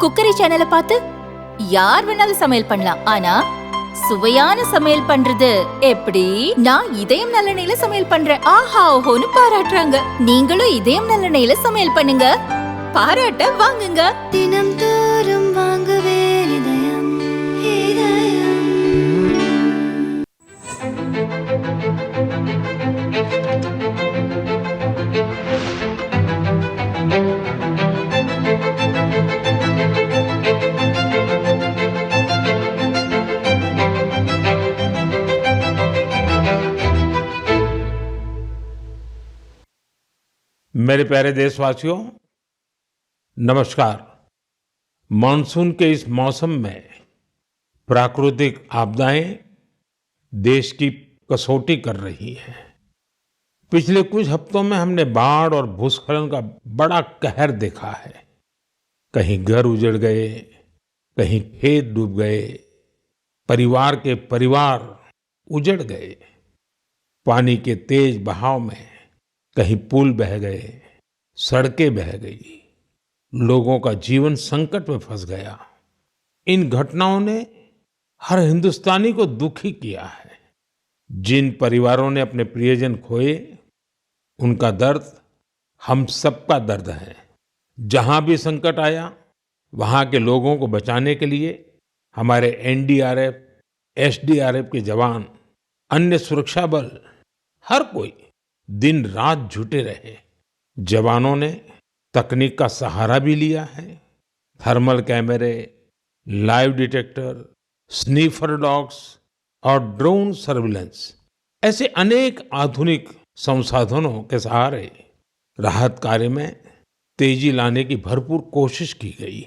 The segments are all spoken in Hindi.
குக்கரி சேனலை பார்த்து யார் வேணாலும் சமையல் பண்ணலாம். ஆனா சுவையான சமையல் பண்றது எப்படி? நான் இதயம் நல்லெண்ணெயில சமையல் பண்றேன். ஆஹா ஓஹோன்னு பாராட்டுறாங்க. நீங்களும் இதயம் நல்லெண்ணெயில சமையல் பண்ணுங்க, பாராட்ட வாங்குங்க. தினம் தோறும் வாங்குவே இதயம் இதயம். मेरे प्यारे देशवासियों, नमस्कार। मानसून के इस मौसम में प्राकृतिक आपदाएं देश की कसौटी कर रही हैं। पिछले कुछ हफ्तों में हमने बाढ़ और भूस्खलन का बड़ा कहर देखा है। कहीं घर उजड़ गए, कहीं खेत डूब गए, परिवार के परिवार उजड़ गए। पानी के तेज बहाव में कहीं पुल बह गए, सड़कें बह गई, लोगों का जीवन संकट में फंस गया। इन घटनाओं ने हर हिंदुस्तानी को दुखी किया है। जिन परिवारों ने अपने प्रियजन खोए, उनका दर्द हम सबका दर्द है। जहां भी संकट आया, वहां के लोगों को बचाने के लिए हमारे एनडीआरएफ, एसडीआरएफ के जवान, अन्य सुरक्षा बल, हर कोई दिन रात जुटे रहे। जवानों ने तकनीक का सहारा भी लिया है। थर्मल कैमरे, लाइव डिटेक्टर, स्नीफर डॉग्स और ड्रोन सर्विलेंस ऐसे अनेक आधुनिक संसाधनों के सहारे राहत कार्य में तेजी लाने की भरपूर कोशिश की गई।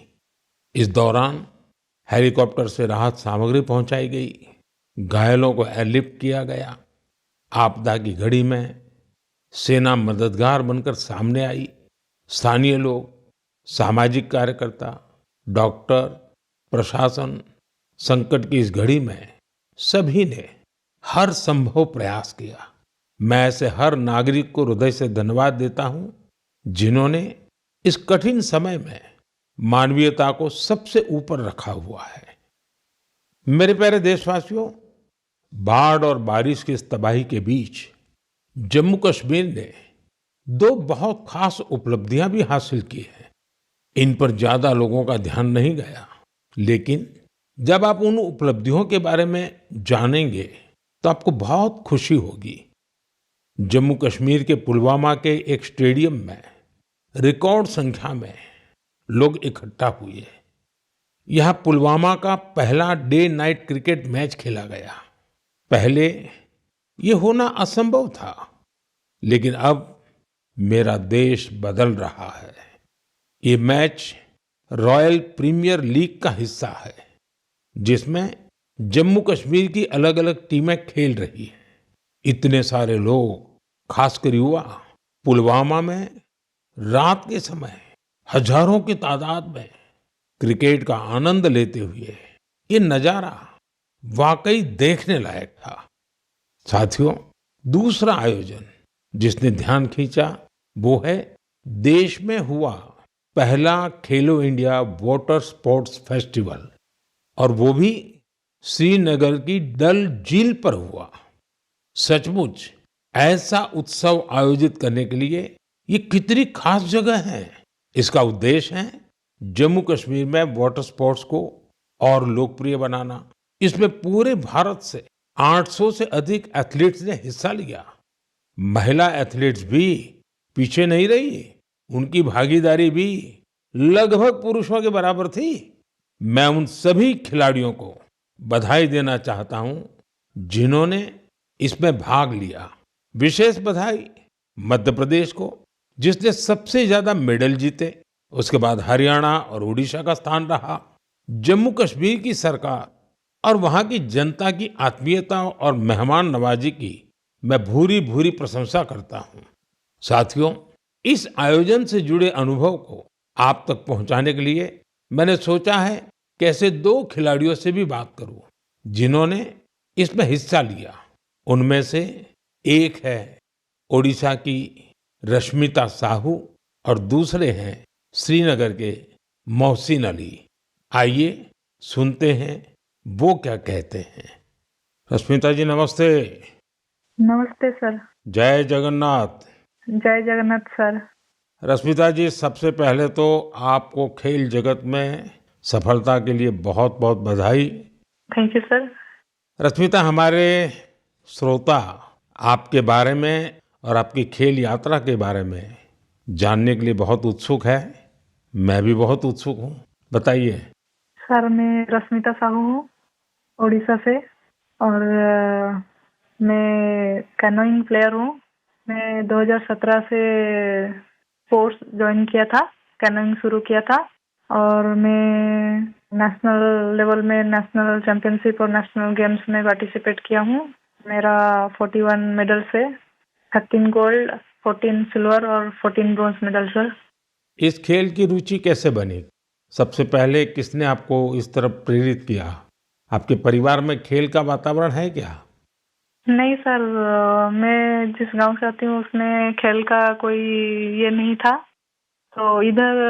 इस दौरान हेलीकॉप्टर से राहत सामग्री पहुंचाई गई, घायलों को एयरलिफ्ट किया गया। आपदा की घड़ी में सेना मददगार बनकर सामने आई। स्थानीय लोग, सामाजिक कार्यकर्ता, डॉक्टर, प्रशासन, संकट की इस घड़ी में सभी ने हर संभव प्रयास किया। मैं ऐसे हर नागरिक को हृदय से धन्यवाद देता हूं, जिन्होंने इस कठिन समय में मानवीयता को सबसे ऊपर रखा हुआ है। मेरे प्यारे देशवासियों, बाढ़ और बारिश की इस तबाही के बीच जम्मू कश्मीर ने दो बहुत खास उपलब्धियां भी हासिल की हैं। इन पर ज्यादा लोगों का ध्यान नहीं गया, लेकिन जब आप उन उपलब्धियों के बारे में जानेंगे तो आपको बहुत खुशी होगी। जम्मू कश्मीर के पुलवामा के एक स्टेडियम में रिकॉर्ड संख्या में लोग इकट्ठा हुए। यहाँ पुलवामा का पहला डे नाइट क्रिकेट मैच खेला गया। पहले ये होना असंभव था, लेकिन अब मेरा देश बदल रहा है। ये मैच रॉयल प्रीमियर लीग का हिस्सा है, जिसमें जम्मू कश्मीर की अलग अलग टीमें खेल रही हैं। इतने सारे लोग, खासकर युवा, पुलवामा में रात के समय हजारों की तादाद में क्रिकेट का आनंद लेते हुए ये नजारा वाकई देखने लायक था। साथियों, दूसरा आयोजन जिसने ध्यान खींचा वो है देश में हुआ पहला खेलो इंडिया वाटर स्पोर्ट्स फेस्टिवल, और वो भी श्रीनगर की डल झील पर हुआ। सचमुच ऐसा उत्सव आयोजित करने के लिए ये कितनी खास जगह है। इसका उद्देश्य है जम्मू कश्मीर में वाटर स्पोर्ट्स को और लोकप्रिय बनाना। इसमें पूरे भारत से 800 से अधिक एथलीट्स ने हिस्सा लिया। महिला एथलीट्स भी पीछे नहीं रही, उनकी भागीदारी भी लगभग पुरुषों के बराबर थी। मैं उन सभी खिलाड़ियों को बधाई देना चाहता हूं जिन्होंने इसमें भाग लिया। विशेष बधाई मध्य प्रदेश को, जिसने सबसे ज्यादा मेडल जीते। उसके बाद हरियाणा और उड़ीसा का स्थान रहा। जम्मू कश्मीर की सरकार और वहां की जनता की आत्मीयता और मेहमान नवाजी की मैं भूरी भूरी प्रशंसा करता हूं। साथियों, इस आयोजन से जुड़े अनुभव को आप तक पहुंचाने के लिए मैंने सोचा है कि ऐसे दो खिलाड़ियों से भी बात करूं जिन्होंने इसमें हिस्सा लिया। उनमें से एक है ओडिशा की रश्मिता साहू और दूसरे हैं श्रीनगर के मोहसिन अली। आइए सुनते हैं वो क्या कहते हैं। रश्मिता जी नमस्ते। नमस्ते सर। जय जगन्नाथ। जय जगन्नाथ सर। रश्मिता जी सबसे पहले तो आपको खेल जगत में सफलता के लिए बहुत बहुत बधाई। Thank you sir. रश्मिता हमारे श्रोता आपके बारे में और आपकी खेल यात्रा के बारे में जानने के लिए बहुत उत्सुक है। मैं भी बहुत उत्सुक हूँ, बताइए। सर मैं रश्मिता साहू हूँ, उड़ीसा से। और मैं कैनोइंग प्लेयर हूँ। मैं 2017 से स्पोर्ट्स ज्वाइन किया था, कैनोइंग शुरू किया था। और मैं नेशनल लेवल में नेशनल चैंपियनशिप और नेशनल गेम्स में पार्टिसिपेट किया हूँ। मेरा 41 मेडल्स है, 13 गोल्ड, 14 सिल्वर और 14 ब्रॉन्ज मेडल सर। इस खेल की रुचि कैसे बनी? सबसे पहले किसने आपको इस तरफ प्रेरित किया? आपके परिवार में खेल का वातावरण है क्या? नहीं सर, मैं जिस गांव से आती हूँ उसमें खेल का कोई ये नहीं था। तो इधर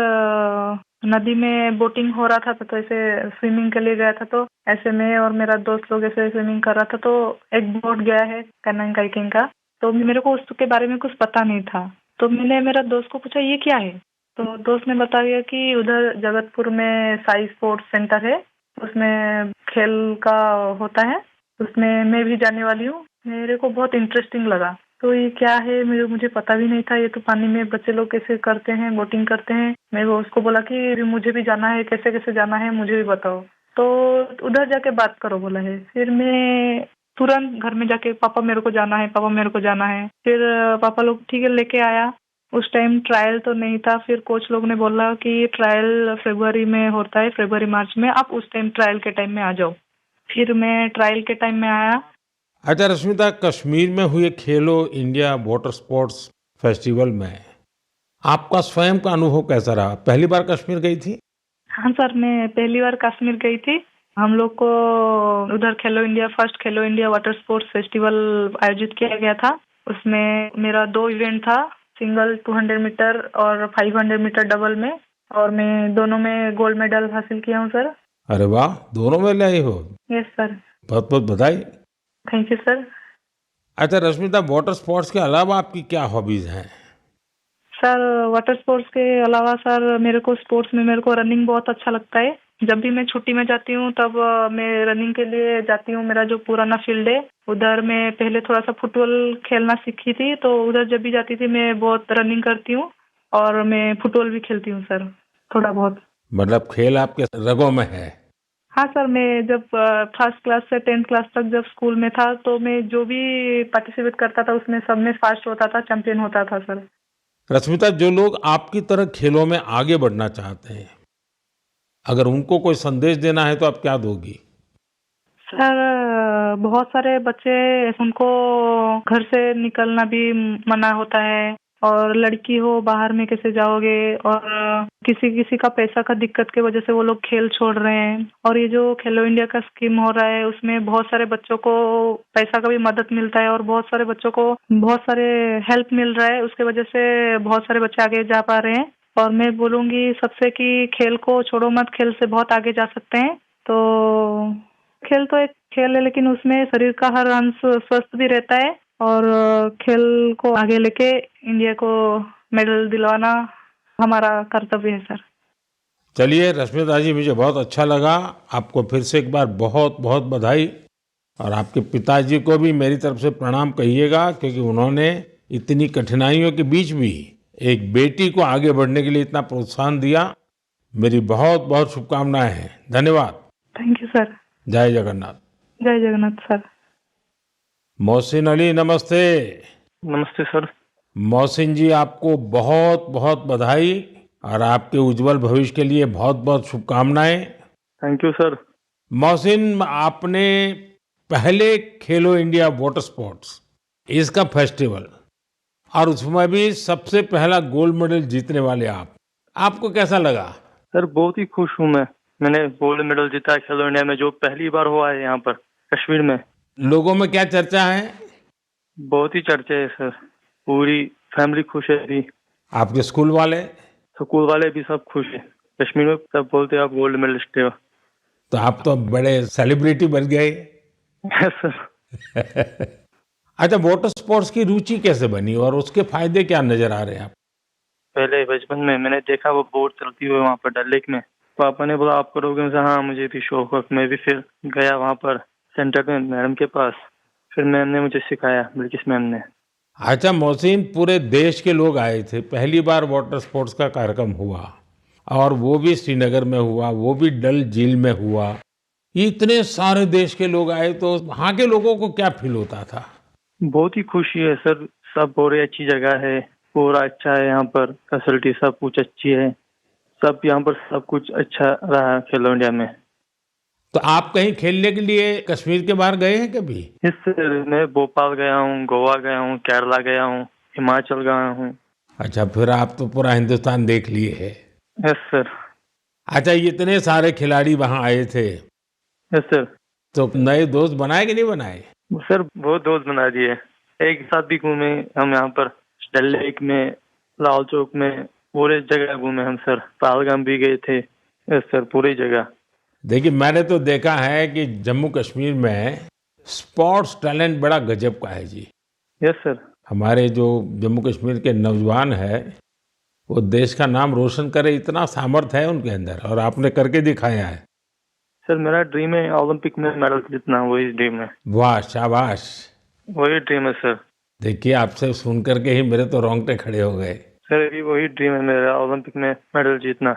नदी में बोटिंग हो रहा था, तो ऐसे स्विमिंग के लिए गया था। तो ऐसे मैं और मेरा दोस्त लोग ऐसे स्विमिंग कर रहा था, तो एक बोट गया है कैनोइंग काइकिंग का। तो मेरे को उसके बारे में कुछ पता नहीं था। तो मैंने मेरा दोस्त को पूछा ये क्या है। तो दोस्त ने बताया कि उधर जगतपुर में साई स्पोर्ट्स सेंटर है, उसमें खेल का होता है, उसमें मैं भी जाने वाली हूँ। मेरे को बहुत इंटरेस्टिंग लगा। तो ये क्या है मुझे पता भी नहीं था। ये तो पानी में बच्चे लोग कैसे करते हैं, बोटिंग करते हैं। मैं उसको बोला कि मुझे भी जाना है, कैसे कैसे जाना है मुझे भी बताओ। तो उधर जाके बात करो बोला है। फिर मैं तुरंत घर में जाके पापा मेरे को जाना है, पापा मेरे को जाना है। फिर पापा लोग ठीक है लेके आया। उस टाइम ट्रायल तो नहीं था। फिर कोच लोग ने बोला कि ट्रायल फरवरी में होता है, फरवरी मार्च में, आप उस टाइम ट्रायल के टाइम में आ जाओ। फिर मैं ट्रायल के टाइम में आया। अच्छा रश्मिता, कश्मीर में हुए खेलो इंडिया वाटर स्पोर्ट्स फेस्टिवल में आपका स्वयं का अनुभव कैसा रहा? पहली बार कश्मीर गई थी? हाँ सर, मैं पहली बार कश्मीर गई थी। हम लोग को उधर फर्स्ट खेलो इंडिया वाटर स्पोर्ट्स फेस्टिवल आयोजित किया गया था। उसमें मेरा 2 इवेंट था, सिंगल 200 मीटर और 500 मीटर डबल में। और मैं दोनों में गोल्ड मेडल हासिल किया हूँ सर। अरे वाह, दोनों में ले आई हो। Yes sir. बहुत बहुत बधाई। Thank you sir. अच्छा रश्मिता, वाटर स्पोर्ट्स के अलावा आपकी क्या हॉबीज हैं? सर वाटर स्पोर्ट्स के अलावा सर मेरे को रनिंग बहुत अच्छा लगता है। जब भी मैं छुट्टी में जाती हूँ तब मैं रनिंग के लिए जाती हूँ। मेरा जो पुराना फील्ड है उधर मैं पहले थोड़ा सा फुटबॉल खेलना सीखी थी, तो उधर जब भी जाती थी मैं बहुत रनिंग करती हूँ। और मैं फुटबॉल भी खेलती हूँ सर, थोड़ा बहुत। मतलब खेल आपके रगों में है। हाँ सर, मैं जब फर्स्ट क्लास से 10th क्लास तक जब स्कूल में था, तो मैं जो भी पार्टिसिपेट करता था उसमें सब में फर्स्ट होता था, चैंपियन होता था सर। रश्मिता, जो लोग आपकी तरह खेलों में आगे बढ़ना चाहते हैं, अगर उनको कोई संदेश देना है तो आप क्या दोगी? सर बहुत सारे बच्चे, उनको घर से निकलना भी मना होता है। और लड़की हो बाहर में कैसे जाओगे। और किसी किसी का पैसा का दिक्कत की वजह से वो लोग खेल छोड़ रहे हैं। और ये जो खेलो इंडिया का स्कीम हो रहा है उसमें बहुत सारे बच्चों को पैसा का भी मदद मिलता है और बहुत सारे बच्चों को बहुत सारे हेल्प मिल रहा है। उसके वजह से बहुत सारे बच्चे आगे जा पा रहे हैं। और मैं बोलूँगी सबसे कि खेल को छोड़ो मत, खेल से बहुत आगे जा सकते हैं। तो खेल तो एक खेल है, लेकिन उसमें शरीर का हर अंश स्वस्थ भी रहता है। और खेल को आगे लेके इंडिया को मेडल दिलवाना हमारा कर्तव्य है सर। चलिए रश्मिता जी, मुझे बहुत अच्छा लगा। आपको फिर से एक बार बहुत बहुत बधाई। और आपके पिताजी को भी मेरी तरफ से प्रणाम कहिएगा, क्योंकि उन्होंने इतनी कठिनाइयों के बीच भी एक बेटी को आगे बढ़ने के लिए इतना प्रोत्साहन दिया। मेरी बहुत बहुत शुभकामनाएं हैं। धन्यवाद। Thank you sir. जय जगन्नाथ। जय जगन्नाथ सर। मोहसिन अली नमस्ते। नमस्ते सर। मोहसिन जी, आपको बहुत बहुत बधाई और आपके उज्जवल भविष्य के लिए बहुत बहुत शुभकामनाएं। Thank you sir. मोहसिन, आपने पहले खेलो इंडिया वाटर स्पोर्ट्स इसका फेस्टिवल और उसमें भी सबसे पहला गोल्ड मेडल जीतने वाले आपको कैसा लगा? सर बहुत ही खुश हूँ मैं। मैंने गोल्ड मेडल जीता है खेलो इंडिया में, जो पहली बार हुआ है यहाँ पर कश्मीर में। लोगों में क्या चर्चा है? बहुत ही चर्चा है सर, पूरी फैमिली खुश है अभी। आपके स्कूल वाले? स्कूल वाले भी सब खुश है। कश्मीर में सब बोलते हैं आप गोल्ड मेडलिस्ट हो। तो आप तो बड़े सेलिब्रिटी बन गए। Yes sir. अच्छा, वाटर स्पोर्ट्स की रुचि कैसे बनी और उसके फायदे क्या नजर आ रहे हैं आप? पहले बचपन में मैंने देखा वो बोट चलती हुई वहाँ पर डल लेक में। पापा ने बोला आप करोगे? मैं हाँ मुझे भी शौक है। मैं भी फिर गया वहाँ पर सेंटर में मैडम के पास। फिर मैम ने मुझे सिखाया, बिल्किस मैम ने। अच्छा मोहसिन, पूरे देश के लोग आए थे, पहली बार वाटर स्पोर्ट्स का कार्यक्रम हुआ और वो भी श्रीनगर में हुआ, वो भी डल झील में हुआ। ये इतने सारे देश के लोग आए तो वहाँ के लोगों को क्या फील होता था? बहुत ही खुशी है सर। सब बहुत अच्छी जगह है, पूरा अच्छा है यहाँ पर, फैसिलिटी सब कुछ अच्छी है। सब यहाँ पर सब कुछ अच्छा रहा खेलो इंडिया में। तो आप कहीं खेलने के लिए कश्मीर के बाहर गए हैं कभी? इससे मैं भोपाल गया हूँ, गोवा गया हूँ, केरला गया हूँ, हिमाचल गया हूँ। अच्छा, फिर आप तो पूरा हिंदुस्तान देख लिए है। Yes sir. अच्छा, ये इतने सारे खिलाड़ी वहाँ आए थे यस सर। तो नए दोस्त बनाए कि नहीं बनाए? सर बहुत दोस्त बना दिए। एक साथ भी घूमे हम यहाँ पर, डल लेक में, लाल चौक में, पूरे जगह घूमे हम सर। पहलगाम भी गए थे। यस सर, पूरी जगह। देखिए, मैंने तो देखा है कि जम्मू कश्मीर में स्पोर्ट्स टैलेंट बड़ा गजब का है जी। Yes sir. हमारे जो जम्मू कश्मीर के नौजवान है वो देश का नाम रोशन करे, इतना सामर्थ्य है उनके अंदर और आपने करके दिखाया है। सर मेरा ड्रीम है ओलंपिक में मेडल जीतना, वही ड्रीम है। वाह, शाबाश। वही ड्रीम है सर। देखिए, आपसे सुन करके ही मेरे तो रोंगटे खड़े हो गए। सर अभी वही ड्रीम है मेरा, ओलंपिक में मेडल जीतना,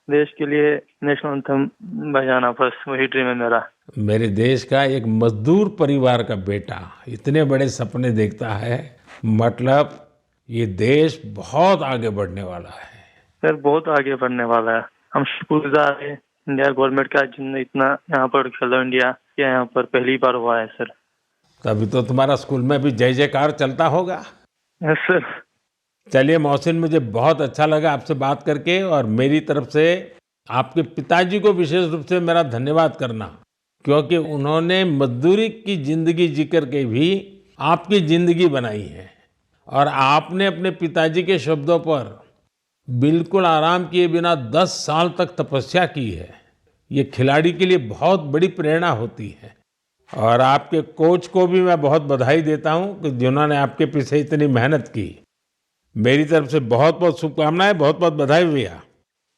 देश के लिए नेशनल एंथम बजाना, बस वही ड्रीम है मेरा। मेरे देश का एक मजदूर परिवार का बेटा इतने बड़े सपने देखता है, मतलब ये देश बहुत आगे बढ़ने वाला है। सर बहुत आगे बढ़ने वाला है। हम शुक्रगुजार हैं इंडिया गवर्नमेंट का, जिनने इतना यहाँ पर खेलो इंडिया क्या यहाँ पर पहली बार हुआ है सर। तभी तो तुम्हारा स्कूल में भी जय जयकार चलता होगा। Yes sir. चलिए मोहसिन, मुझे बहुत अच्छा लगा आपसे बात करके और मेरी तरफ से आपके पिताजी को विशेष रूप से मेरा धन्यवाद करना, क्योंकि उन्होंने मजदूरी की जिंदगी जी करके भी आपकी जिंदगी बनाई है और आपने अपने पिताजी के शब्दों पर बिल्कुल आराम किए बिना 10 साल तक तपस्या की है। ये खिलाड़ी के लिए बहुत बड़ी प्रेरणा होती है और आपके कोच को भी मैं बहुत बधाई देता हूं कि जिन्होंने आपके पीछे इतनी मेहनत की। मेरी तरफ से बहुत बहुत शुभकामनाएं, बहुत बहुत बधाई भैया।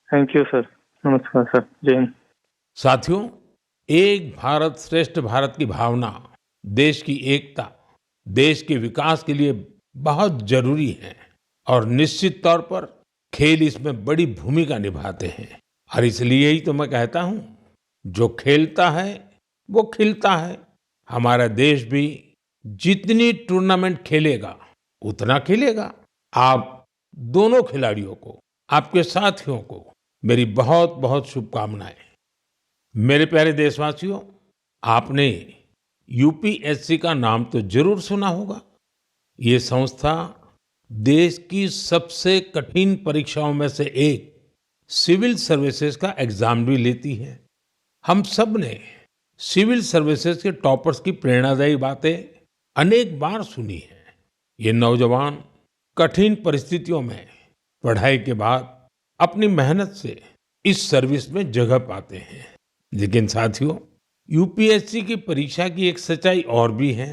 Thank you sir. नमस्कार सर। जय हिंद। साथियों, एक भारत श्रेष्ठ भारत की भावना देश की एकता, देश के विकास के लिए बहुत जरूरी है और निश्चित तौर पर खेल इसमें बड़ी भूमिका निभाते हैं। और इसलिए ही तो मैं कहता हूं, जो खेलता है वो खिलता है। हमारा देश भी जितनी टूर्नामेंट खेलेगा उतना खिलेगा। आप दोनों खिलाड़ियों को, आपके साथियों को मेरी बहुत बहुत शुभकामनाएं। मेरे प्यारे देशवासियों, आपने यूपीएससी का नाम तो जरूर सुना होगा। ये संस्था देश की सबसे कठिन परीक्षाओं में से एक सिविल सर्विसेज का एग्जाम भी लेती है। हम सब ने सिविल सर्विसेज के टॉपर्स की प्रेरणादायी बातें अनेक बार सुनी है। ये नौजवान कठिन परिस्थितियों में पढ़ाई के बाद अपनी मेहनत से इस सर्विस में जगह पाते हैं। लेकिन साथियों, यूपीएससी की परीक्षा की एक सच्चाई और भी है।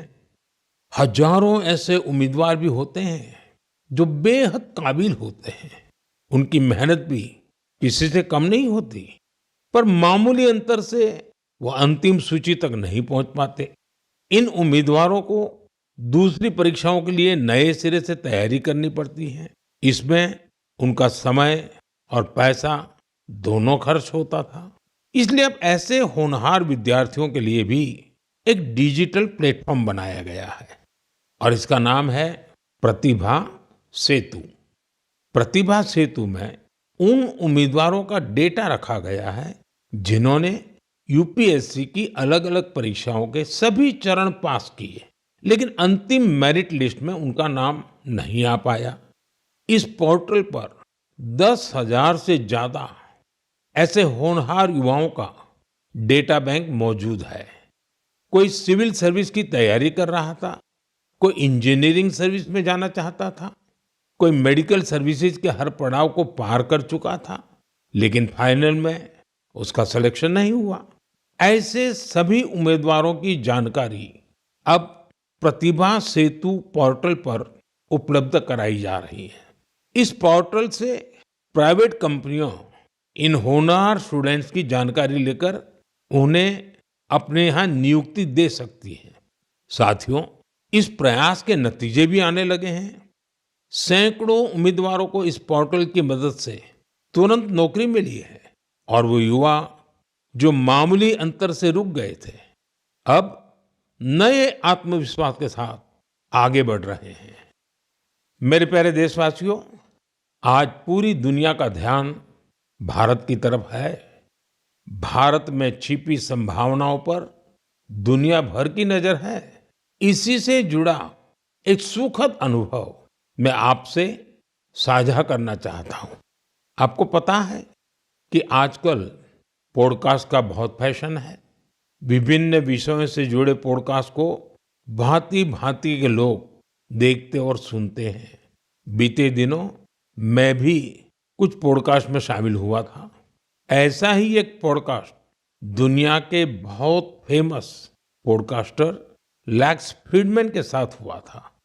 हजारों ऐसे उम्मीदवार भी होते हैं जो बेहद काबिल होते हैं। उनकी मेहनत भी किसी से कम नहीं होती, पर मामूली अंतर से वो अंतिम सूची तक नहीं पहुंच पाते। इन उम्मीदवारों को दूसरी परीक्षाओं के लिए नए सिरे से तैयारी करनी पड़ती है। इसमें उनका समय और पैसा दोनों खर्च होता था। इसलिए अब ऐसे होनहार विद्यार्थियों के लिए भी एक डिजिटल प्लेटफॉर्म बनाया गया है और इसका नाम है प्रतिभा सेतु। प्रतिभा सेतु में उन उम्मीदवारों का डेटा रखा गया है जिन्होंने यूपीएससी की अलग अलग परीक्षाओं के सभी चरण पास किए, लेकिन अंतिम मेरिट लिस्ट में उनका नाम नहीं आ पाया। इस पोर्टल पर 10,000 से ज्यादा ऐसे होनहार युवाओं का डेटा बैंक मौजूद है। कोई सिविल सर्विस की तैयारी कर रहा था, कोई इंजीनियरिंग सर्विस में जाना चाहता था, कोई मेडिकल सर्विसेज के हर पड़ाव को पार कर चुका था, लेकिन फाइनल में उसका सिलेक्शन नहीं हुआ। ऐसे सभी उम्मीदवारों की जानकारी अब प्रतिभा सेतु पोर्टल पर उपलब्ध कराई जा रही है। इस पोर्टल से प्राइवेट कंपनियों इन होनहार स्टूडेंट्स की जानकारी लेकर उन्हें अपने यहाँ नियुक्ति दे सकती है। साथियों, इस प्रयास के नतीजे भी आने लगे हैं। सैकड़ों उम्मीदवारों को इस पोर्टल की मदद से तुरंत नौकरी मिली है और वो युवा जो मामूली अंतर से रुक गए थे, अब नए आत्मविश्वास के साथ आगे बढ़ रहे हैं। मेरे प्यारे देशवासियों, आज पूरी दुनिया का ध्यान भारत की तरफ है। भारत में छिपी संभावनाओं पर दुनिया भर की नजर है। इसी से जुड़ा एक सुखद अनुभव मैं आपसे साझा करना चाहता हूं। आपको पता है कि आजकल पॉडकास्ट का बहुत फैशन है। विभिन्न विषयों से जुड़े पॉडकास्ट को भांति-भांति के लोग देखते और सुनते हैं। बीते दिनों मैं भी कुछ पॉडकास्ट में शामिल हुआ था। ऐसा ही एक पॉडकास्ट दुनिया के बहुत फेमस पॉडकास्टर लैक्स फ्रीडमैन के साथ हुआ था।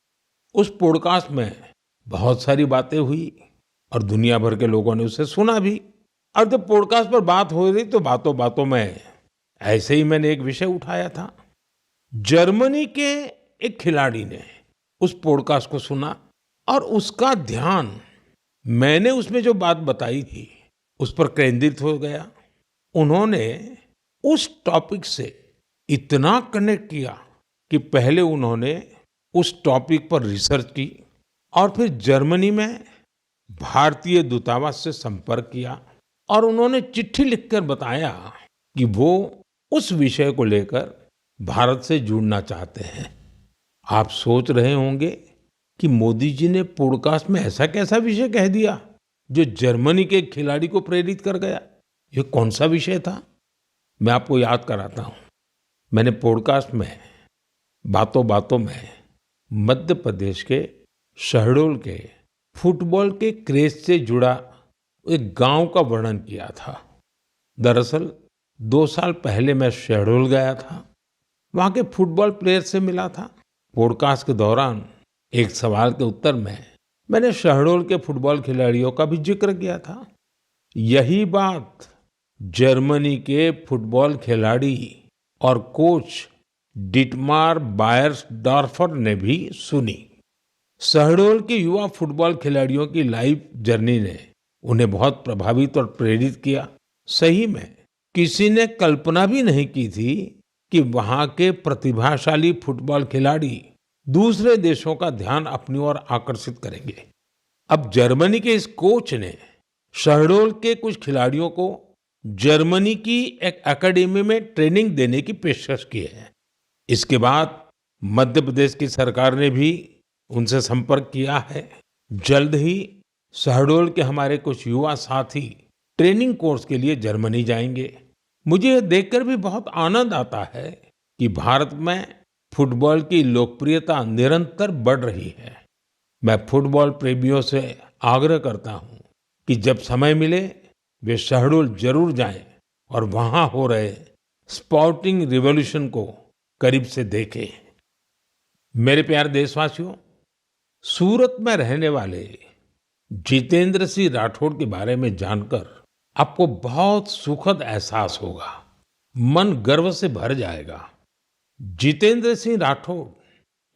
उस पॉडकास्ट में बहुत सारी बातें हुई और दुनिया भर के लोगों ने उसे सुना भी। और जब पॉडकास्ट पर बात हो रही तो बातों बातों में ऐसे ही मैंने एक विषय उठाया था। जर्मनी के एक खिलाड़ी ने उस पॉडकास्ट को सुना और उसका ध्यान मैंने उसमें जो बात बताई थी उस पर केंद्रित हो गया। उन्होंने उस टॉपिक से इतना कनेक्ट किया कि पहले उन्होंने उस टॉपिक पर रिसर्च की और फिर जर्मनी में भारतीय दूतावास से संपर्क किया और उन्होंने चिट्ठी लिखकर बताया कि वो उस विषय को लेकर भारत से जुड़ना चाहते हैं। आप सोच रहे होंगे कि मोदी जी ने पॉडकास्ट में ऐसा कैसा विषय कह दिया जो जर्मनी के खिलाड़ी को प्रेरित कर गया। ये कौन सा विषय था? मैं आपको याद कराता हूं। मैंने पॉडकास्ट में बातों बातों में मध्य प्रदेश के शहडोल के फुटबॉल के क्रेज से जुड़ा एक गांव का वर्णन किया था। दरअसल 2 साल पहले मैं शहडोल गया था, वहां के फुटबॉल प्लेयर से मिला था। पॉडकास्ट के दौरान एक सवाल के उत्तर में मैंने शहडोल के फुटबॉल खिलाड़ियों का भी जिक्र किया था। यही बात जर्मनी के फुटबॉल खिलाड़ी और कोच डिटमार बायर्सडॉर्फर ने भी सुनी। शहडोल के युवा फुटबॉल खिलाड़ियों की लाइफ जर्नी ने उन्हें बहुत प्रभावित और प्रेरित किया। सही में किसी ने कल्पना भी नहीं की थी कि वहां के प्रतिभाशाली फुटबॉल खिलाड़ी दूसरे देशों का ध्यान अपनी ओर आकर्षित करेंगे। अब जर्मनी के इस कोच ने शहडोल के कुछ खिलाड़ियों को जर्मनी की एक एकेडमी में ट्रेनिंग देने की पेशकश की है। इसके बाद मध्य प्रदेश की सरकार ने भी उनसे संपर्क किया है। जल्द ही शहडोल के हमारे कुछ युवा साथी ट्रेनिंग कोर्स के लिए जर्मनी जाएंगे। मुझे यह देखकर भी बहुत आनंद आता है कि भारत में फुटबॉल की लोकप्रियता निरंतर बढ़ रही है। मैं फुटबॉल प्रेमियों से आग्रह करता हूं कि जब समय मिले वे शहडोल जरूर जाएं और वहां हो रहे स्पोर्टिंग रिवॉल्यूशन को करीब से देखें। मेरे प्यारे देशवासियों, सूरत में रहने वाले जितेंद्र सिंह राठौड़ के बारे में जानकर आपको बहुत सुखद एहसास होगा, मन गर्व से भर जाएगा। जितेंद्र सिंह राठौड़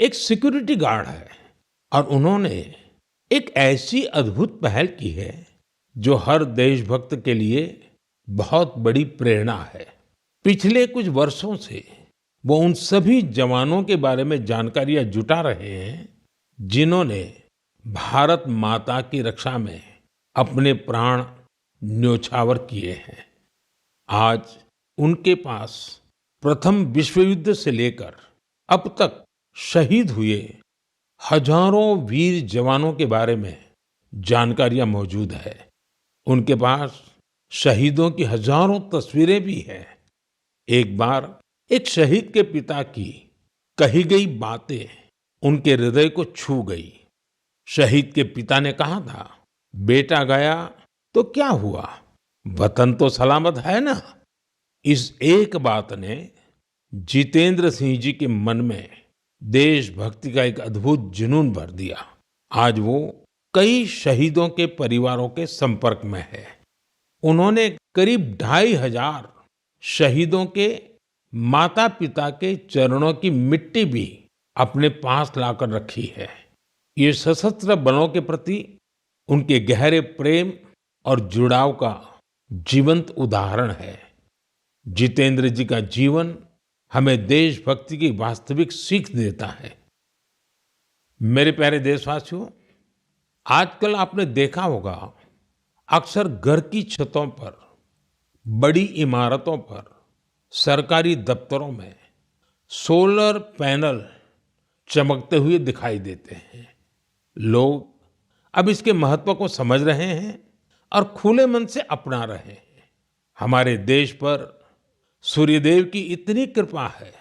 एक सिक्योरिटी गार्ड है और उन्होंने एक ऐसी अद्भुत पहल की है जो हर देशभक्त के लिए बहुत बड़ी प्रेरणा है। पिछले कुछ वर्षों से वो उन सभी जवानों के बारे में जानकारियां जुटा रहे हैं जिन्होंने भारत माता की रक्षा में अपने प्राण न्योछावर किए हैं। आज उनके पास प्रथम विश्व युद्ध से लेकर अब तक शहीद हुए हजारों वीर जवानों के बारे में जानकारियां मौजूद है। उनके पास शहीदों की हजारों तस्वीरें भी हैं। एक बार एक शहीद के पिता की कही गई बातें उनके हृदय को छू गई। शहीद के पिता ने कहा था, बेटा गया तो क्या हुआ, वतन तो सलामत है ना। इस एक बात ने जितेंद्र सिंह जी के मन में देशभक्ति का एक अद्भुत जुनून भर दिया। आज वो कई शहीदों के परिवारों के संपर्क में है। उन्होंने करीब 2,500 शहीदों के माता पिता के चरणों की मिट्टी भी अपने पास लाकर रखी है। ये सशस्त्र बलों के प्रति उनके गहरे प्रेम और जुड़ाव का जीवंत उदाहरण है। जितेंद्र जी का जीवन हमें देशभक्ति की वास्तविक सीख देता है। मेरे प्यारे देशवासियों, आजकल आपने देखा होगा अक्सर घर की छतों पर, बड़ी इमारतों पर, सरकारी दफ्तरों में सोलर पैनल चमकते हुए दिखाई देते हैं। लोग अब इसके महत्व को समझ रहे हैं और खुले मन से अपना रहे हैं। हमारे देश पर सूर्यदेव की इतनी कृपा है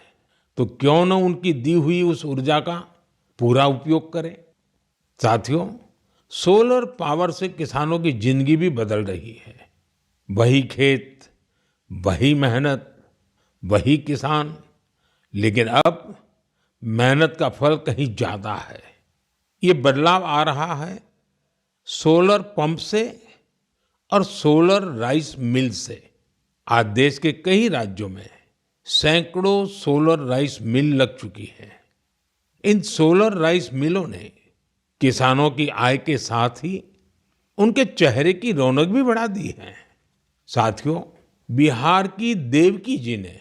तो क्यों न उनकी दी हुई उस ऊर्जा का पूरा उपयोग करें। साथियों, सोलर पावर से किसानों की जिंदगी भी बदल रही है। वही खेत, वही मेहनत, वही किसान, लेकिन अब मेहनत का फल कहीं ज्यादा है। ये बदलाव आ रहा है सोलर पंप से और सोलर राइस मिल से। आज देश के कई राज्यों में सैकड़ों सोलर राइस मिल लग चुकी है। इन सोलर राइस मिलों ने किसानों की आय के साथ ही उनके चेहरे की रौनक भी बढ़ा दी है। साथियों, बिहार की देवकी जी ने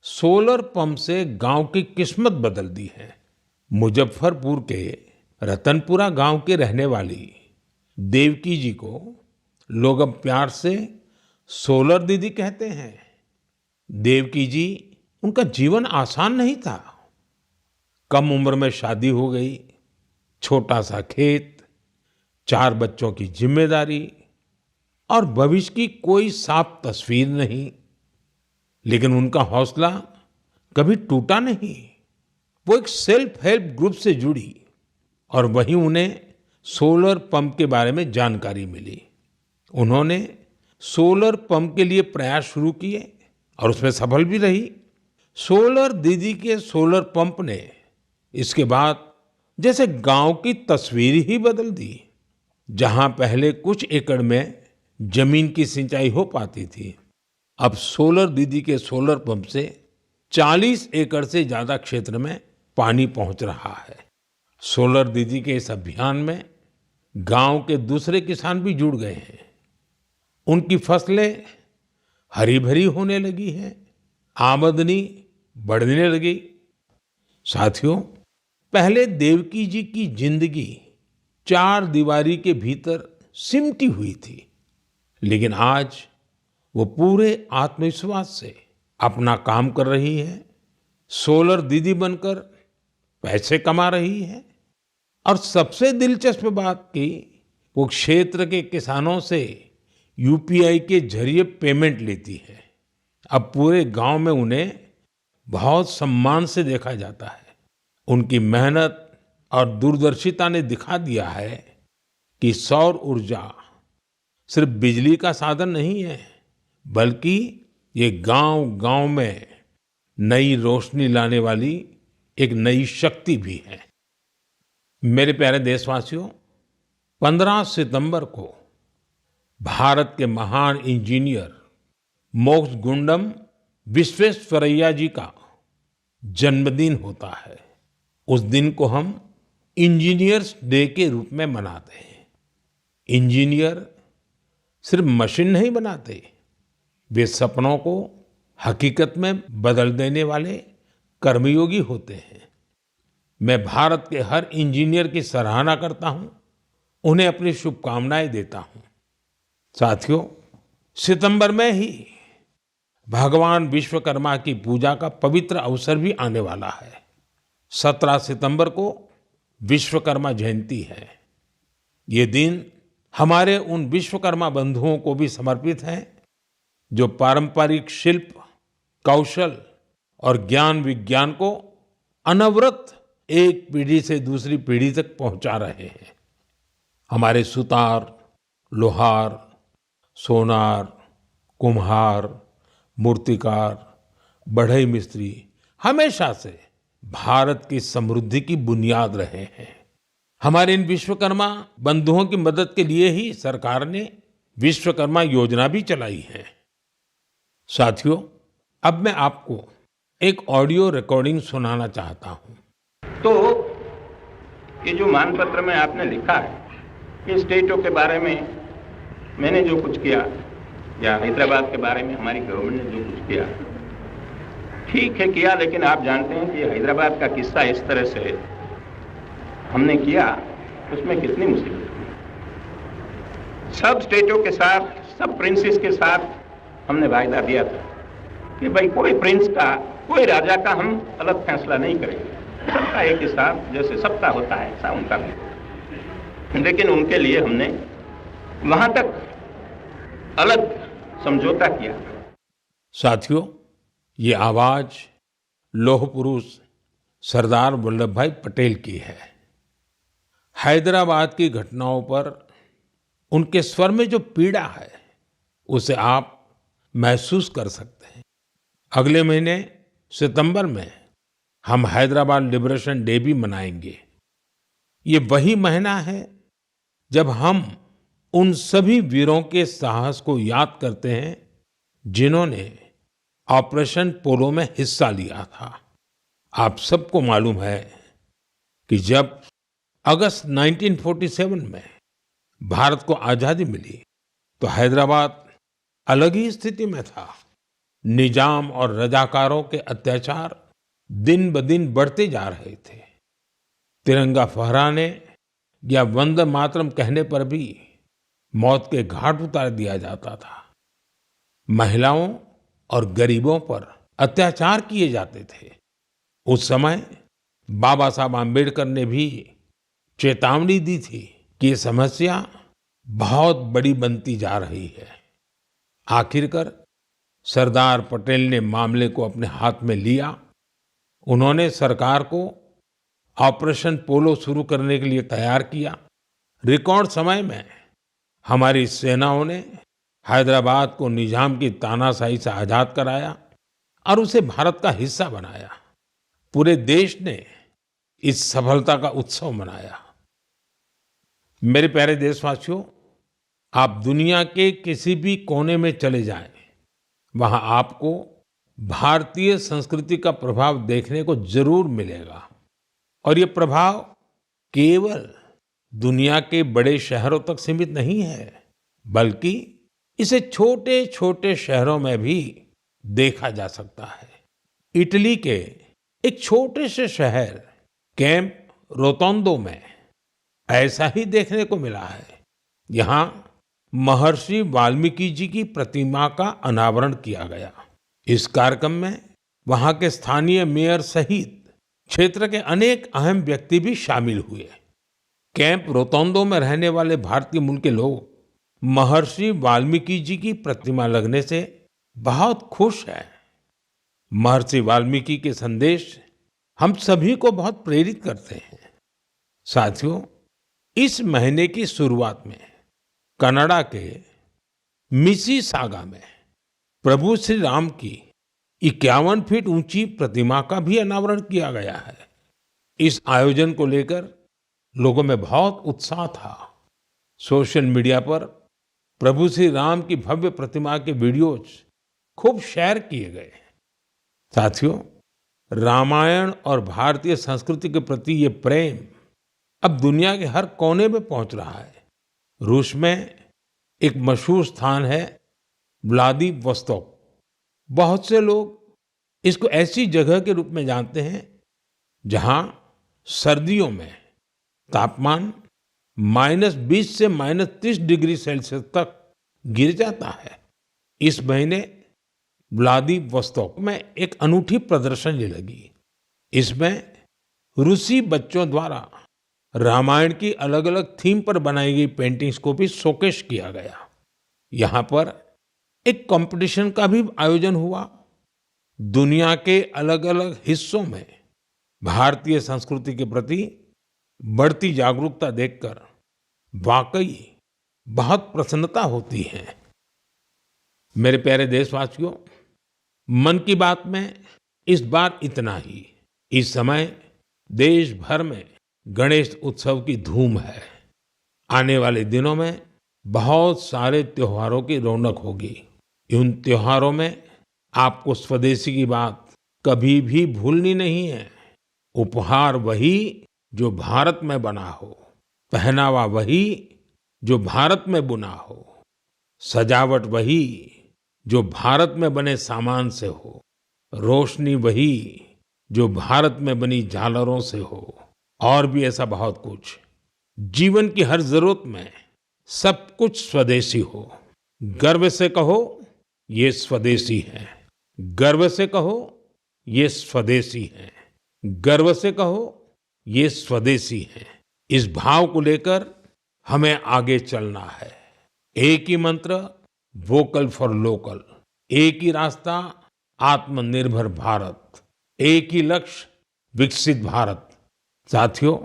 सोलर पंप से गांव की किस्मत बदल दी है। मुजफ्फरपुर के रतनपुरा गांव के रहने वाली देवकी जी को लोग अब प्यार से सोलर दीदी कहते हैं। देवकी जी, उनका जीवन आसान नहीं था। कम उम्र में शादी हो गई, छोटा सा खेत, 4 बच्चों की जिम्मेदारी और भविष्य की कोई साफ तस्वीर नहीं। लेकिन उनका हौसला कभी टूटा नहीं। वो एक सेल्फ हेल्प ग्रुप से जुड़ी और वहीं उन्हें सोलर पंप के बारे में जानकारी मिली। उन्होंने सोलर पंप के लिए प्रयास शुरू किए और उसमें सफल भी रही। सोलर दीदी के सोलर पंप ने इसके बाद जैसे गांव की तस्वीर ही बदल दी। जहां पहले कुछ एकड़ में जमीन की सिंचाई हो पाती थी, अब सोलर दीदी के सोलर पंप से 40 एकड़ से ज्यादा क्षेत्र में पानी पहुंच रहा है। सोलर दीदी के इस अभियान में गांव के दूसरे किसान भी जुड़ गए हैं। उनकी फसलें हरी भरी होने लगी हैं, आमदनी बढ़ने लगी। साथियों, पहले देवकी जी की जिंदगी 4 दीवारी के भीतर सिमटी हुई थी, लेकिन आज वो पूरे आत्मविश्वास से अपना काम कर रही है। सोलर दीदी बनकर पैसे कमा रही है और सबसे दिलचस्प बात की, वो क्षेत्र के किसानों से यूपीआई के जरिए पेमेंट लेती है। अब पूरे गांव में उन्हें बहुत सम्मान से देखा जाता है। उनकी मेहनत और दूरदर्शिता ने दिखा दिया है कि सौर ऊर्जा सिर्फ बिजली का साधन नहीं है, बल्कि ये गांव-गांव में नई रोशनी लाने वाली एक नई शक्ति भी है। मेरे प्यारे देशवासियों, 15 सितंबर को भारत के महान इंजीनियर मोक्षगुंडम विश्वेश्वरैया जी का जन्मदिन होता है। उस दिन को हम इंजीनियर्स डे के रूप में मनाते हैं। इंजीनियर सिर्फ मशीन नहीं बनाते, वे सपनों को हकीकत में बदल देने वाले कर्मयोगी होते हैं। मैं भारत के हर इंजीनियर की सराहना करता हूं, उन्हें अपनी शुभकामनाएं देता हूं। साथियों, सितंबर में ही भगवान विश्वकर्मा की पूजा का पवित्र अवसर भी आने वाला है। 17 सितंबर को विश्वकर्मा जयंती है। ये दिन हमारे उन विश्वकर्मा बंधुओं को भी समर्पित है जो पारंपरिक शिल्प, कौशल और ज्ञान विज्ञान को अनवरत एक पीढ़ी से दूसरी पीढ़ी तक पहुंचा रहे हैं। हमारे सुतार, लोहार, सोनार, कुम्हार, मूर्तिकार, बढ़ई मिस्त्री हमेशा से भारत की समृद्धि की बुनियाद रहे हैं। हमारे इन विश्वकर्मा बंधुओं की मदद के लिए ही सरकार ने विश्वकर्मा योजना भी चलाई है। साथियों, अब मैं आपको एक ऑडियो रिकॉर्डिंग सुनाना चाहता हूं। तो ये जो मानपत्र में आपने लिखा है, ये स्टेटों के बारे में मैंने जो कुछ किया या हैदराबाद के बारे में हमारी गवर्नमेंट ने जो कुछ किया, ठीक है किया, लेकिन आप जानते हैं कि हैदराबाद का किस्सा इस तरह से हमने किया, उसमें कितनी मुसीबत हुई। सब स्टेटों के साथ, सब प्रिंसेस के साथ हमने वायदा दिया था कि भाई कोई प्रिंस का, कोई राजा का हम अलग फैसला नहीं करेंगे, सबका एक ही साथ, जैसे सबका होता है ऐसा उनका भी। लेकिन उनके लिए हमने वहां तक अलग समझौता किया। साथियों, ये आवाज लौह पुरुष सरदार वल्लभ भाई पटेल की है। हैदराबाद की घटनाओं पर उनके स्वर में जो पीड़ा है, उसे आप महसूस कर सकते हैं। अगले महीने सितंबर में हम हैदराबाद लिबरेशन डे भी मनाएंगे। ये वही महीना है जब हम उन सभी वीरों के साहस को याद करते हैं जिन्होंने ऑपरेशन पोलो में हिस्सा लिया था। आप सबको मालूम है कि जब अगस्त 1947 में भारत को आजादी मिली तो हैदराबाद अलग ही स्थिति में था। निजाम और रजाकारों के अत्याचार दिन ब दिन बढ़ते जा रहे थे। तिरंगा फहराने या वंदे मातरम कहने पर भी मौत के घाट उतार दिया जाता था। महिलाओं और गरीबों पर अत्याचार किए जाते थे। उस समय बाबा साहब आम्बेडकर ने भी चेतावनी दी थी कि ये समस्या बहुत बड़ी बनती जा रही है। आखिरकार सरदार पटेल ने मामले को अपने हाथ में लिया। उन्होंने सरकार को ऑपरेशन पोलो शुरू करने के लिए तैयार किया। रिकॉर्ड समय में हमारी सेनाओं ने हैदराबाद को निजाम की तानाशाही से आजाद कराया और उसे भारत का हिस्सा बनाया। पूरे देश ने इस सफलता का उत्सव मनाया। मेरे प्यारे देशवासियों, आप दुनिया के किसी भी कोने में चले जाएं, वहां आपको भारतीय संस्कृति का प्रभाव देखने को जरूर मिलेगा। और ये प्रभाव केवल दुनिया के बड़े शहरों तक सीमित नहीं है, बल्कि इसे छोटे छोटे शहरों में भी देखा जा सकता है। इटली के एक छोटे से शहर कैंप रोतोंडो में ऐसा ही देखने को मिला है। यहाँ महर्षि वाल्मीकि जी की प्रतिमा का अनावरण किया गया। इस कार्यक्रम में वहाँ के स्थानीय मेयर सहित क्षेत्र के अनेक अहम व्यक्ति भी शामिल हुए। कैंप रोतोंडो में रहने वाले भारतीय मूल के लोग महर्षि वाल्मीकि जी की प्रतिमा लगने से बहुत खुश हैं। महर्षि वाल्मीकि के संदेश हम सभी को बहुत प्रेरित करते हैं। साथियों, इस महीने की शुरुआत में कनाडा के मिसिसागा में प्रभु श्री राम की 51 फीट ऊंची प्रतिमा का भी अनावरण किया गया है। इस आयोजन को लेकर लोगों में बहुत उत्साह था। सोशल मीडिया पर प्रभु श्री राम की भव्य प्रतिमा के वीडियोज खूब शेयर किए गए। साथियों, रामायण और भारतीय संस्कृति के प्रति ये प्रेम अब दुनिया के हर कोने में पहुंच रहा है। रूस में एक मशहूर स्थान है व्लादिवोस्तोक। बहुत से लोग इसको ऐसी जगह के रूप में जानते हैं जहां सर्दियों में तापमान -20 से -30 डिग्री सेल्सियस तक गिर जाता है। इस महीने व्लादिवोस्तोक में एक अनूठी प्रदर्शनी लगी। इसमें रूसी बच्चों द्वारा रामायण की अलग अलग थीम पर बनाई गई पेंटिंग्स को भी शोकेस किया गया। यहाँ पर एक कंपटीशन का भी आयोजन हुआ। दुनिया के अलग अलग हिस्सों में भारतीय संस्कृति के प्रति बढ़ती जागरूकता देखकर वाकई बहुत प्रसन्नता होती है। मेरे प्यारे देशवासियों, मन की बात में इस बार इतना ही। इस समय देश भर में गणेश उत्सव की धूम है। आने वाले दिनों में बहुत सारे त्योहारों की रौनक होगी। उन त्योहारों में आपको स्वदेशी की बात कभी भी भूलनी नहीं है। उपहार वही जो भारत में बना हो, पहनावा वही जो भारत में बुना हो, सजावट वही जो भारत में बने सामान से हो, रोशनी वही जो भारत में बनी झालरों से हो, और भी ऐसा बहुत कुछ। जीवन की हर जरूरत में सब कुछ स्वदेशी हो। गर्व से कहो ये स्वदेशी है, गर्व से कहो ये स्वदेशी है, गर्व से कहो ये स्वदेशी है। इस भाव को लेकर हमें आगे चलना है। एक ही मंत्र, वोकल फॉर लोकल। एक ही रास्ता, आत्मनिर्भर भारत। एक ही लक्ष्य, विकसित भारत। साथियों,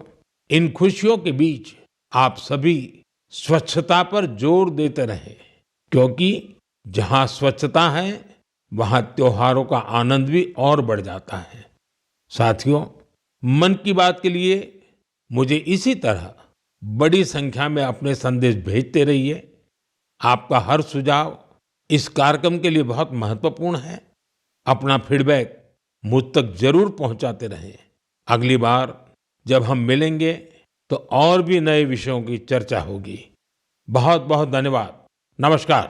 इन खुशियों के बीच आप सभी स्वच्छता पर जोर देते रहें, क्योंकि जहां स्वच्छता है वहां त्योहारों का आनंद भी और बढ़ जाता है। साथियों, मन की बात के लिए मुझे इसी तरह बड़ी संख्या में अपने संदेश भेजते रहिए। आपका हर सुझाव इस कार्यक्रम के लिए बहुत महत्वपूर्ण है। अपना फीडबैक मुझ तक जरूर पहुंचाते रहें। अगली बार जब हम मिलेंगे तो और भी नए विषयों की चर्चा होगी। बहुत बहुत धन्यवाद। नमस्कार।